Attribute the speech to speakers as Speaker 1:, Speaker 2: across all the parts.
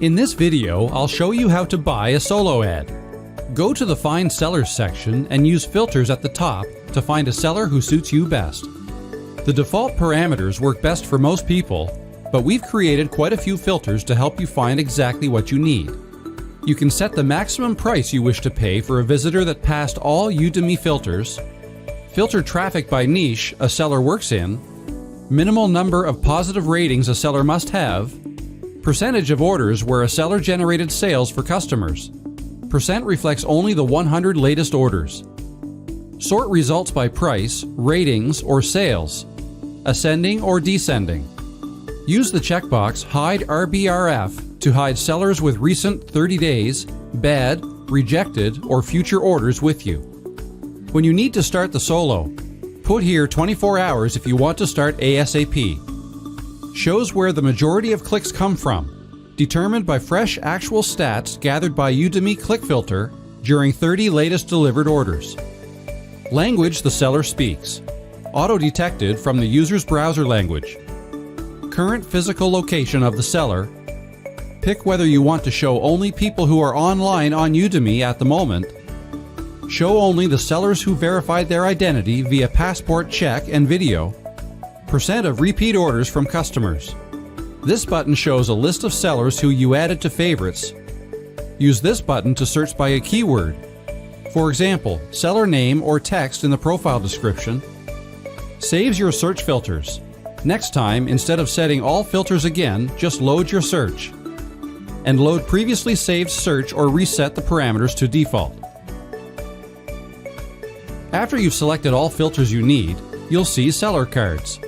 Speaker 1: In this video, I'll show you how to buy a solo ad. Go to the Find Sellers section and use filters at the top to find a seller who suits you best. The default parameters work best for most people, but we've created quite a few filters to help you find exactly what you need. You can set the maximum price you wish to pay for a visitor that passed all Udemy filters, filter traffic by niche a seller works in, minimal number of positive ratings a seller must have, percentage of orders where a seller generated sales for customers. Percent reflects only the 100 latest orders. Sort results by price, ratings, or sales, ascending or descending. Use the checkbox Hide RBRF to hide sellers with recent 30 days, bad, rejected, or future orders with you. When you need to start the solo, put here 24 hours if you want to start ASAP. Shows where the majority of clicks come from, determined by fresh actual stats gathered by Udemy Click Filter during 30 latest delivered orders. Language the seller speaks, auto-detected from the user's browser language. Current physical location of the seller. Pick whether you want to show only people who are online on Udemy at the moment. Show only the sellers who verified their identity via passport check and video. Percent of repeat orders from customers. This button shows a list of sellers who you added to favorites. Use this button to search by a keyword. For example, seller name or text in the profile description. Saves your search filters. Next time, instead of setting all filters again, just load your search. And load previously saved search or reset the parameters to default. After you've selected all filters you need, you'll see seller cards.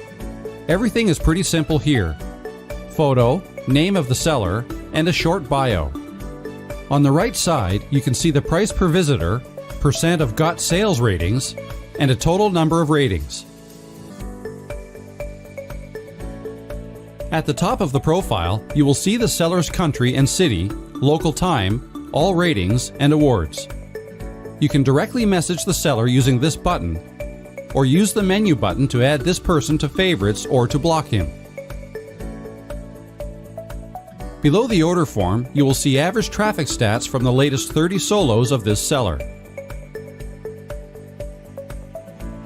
Speaker 1: Everything is pretty simple here. Photo, name of the seller, and a short bio. On the right side, you can see the price per visitor, percent of got sales ratings, and a total number of ratings. At the top of the profile, you will see the seller's country and city, local time, all ratings, and awards. You can directly message the seller using this button, or use the menu button to add this person to favorites or to block him. Below the order form, you will see average traffic stats from the latest 30 solos of this seller.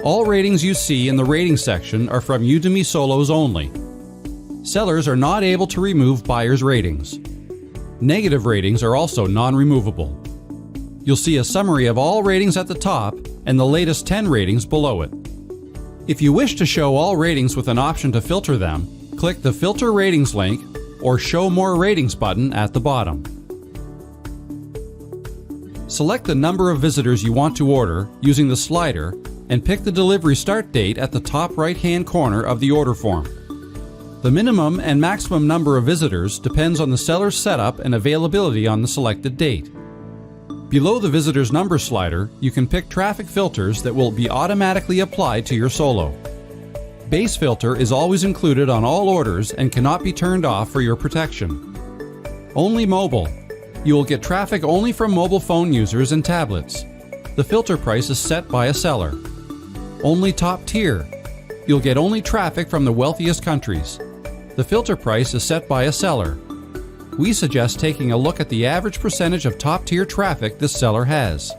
Speaker 1: All ratings you see in the rating section are from Udemy solos only. Sellers are not able to remove buyers' ratings. Negative ratings are also non-removable. You'll see a summary of all ratings at the top and the latest 10 ratings below it. If you wish to show all ratings with an option to filter them, click the Filter Ratings link or Show More Ratings button at the bottom. Select the number of visitors you want to order using the slider and pick the delivery start date at the top right-hand corner of the order form. The minimum and maximum number of visitors depends on the seller's setup and availability on the selected date. Below the visitor's number slider, you can pick traffic filters that will be automatically applied to your solo. Base filter is always included on all orders and cannot be turned off for your protection. Only mobile. You will get traffic only from mobile phone users and tablets. The filter price is set by a seller. Only top tier. You'll get only traffic from the wealthiest countries. The filter price is set by a seller. We suggest taking a look at the average percentage of top-tier traffic this seller has.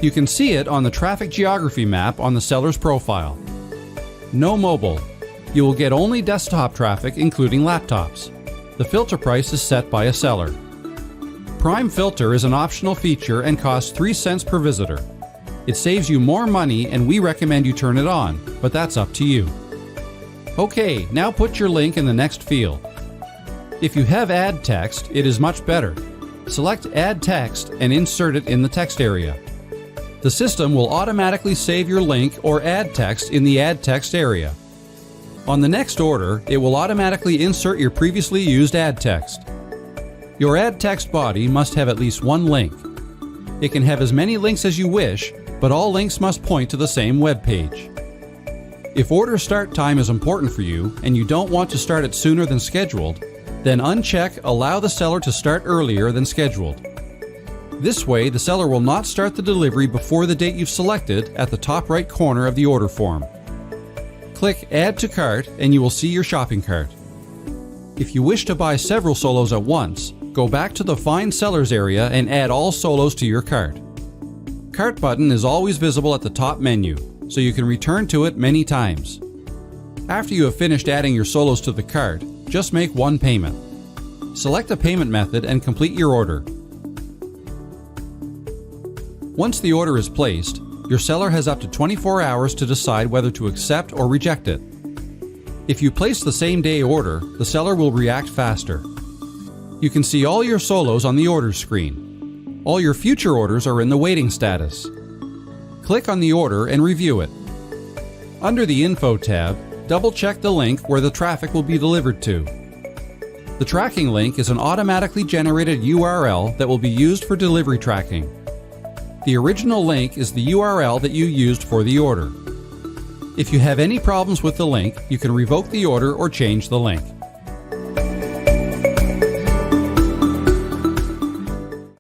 Speaker 1: You can see it on the traffic geography map on the seller's profile. No mobile. You will get only desktop traffic, including laptops. The filter price is set by a seller. Prime Filter is an optional feature and costs 3 cents per visitor. It saves you more money and we recommend you turn it on, but that's up to you. Okay, now put your link in the next field. If you have add text, it is much better. Select Add Text and insert it in the text area. The system will automatically save your link or add text in the Add Text area. On the next order, it will automatically insert your previously used add text. Your add text body must have at least one link. It can have as many links as you wish, but all links must point to the same web page. If order start time is important for you and you don't want to start it sooner than scheduled, then uncheck Allow the seller to start earlier than scheduled. This way, the seller will not start the delivery before the date you've selected at the top right corner of the order form. Click Add to Cart and you will see your shopping cart. If you wish to buy several solos at once, go back to the Find Sellers area and add all solos to your cart. Cart button is always visible at the top menu, so you can return to it many times. After you have finished adding your solos to the cart, just make one payment. Select a payment method and complete your order. Once the order is placed, your seller has up to 24 hours to decide whether to accept or reject it. If you place the same day order, the seller will react faster. You can see all your solos on the orders screen. All your future orders are in the waiting status. Click on the order and review it. Under the Info tab, double-check the link where the traffic will be delivered to. The tracking link is an automatically generated URL that will be used for delivery tracking. The original link is the URL that you used for the order. If you have any problems with the link, you can revoke the order or change the link.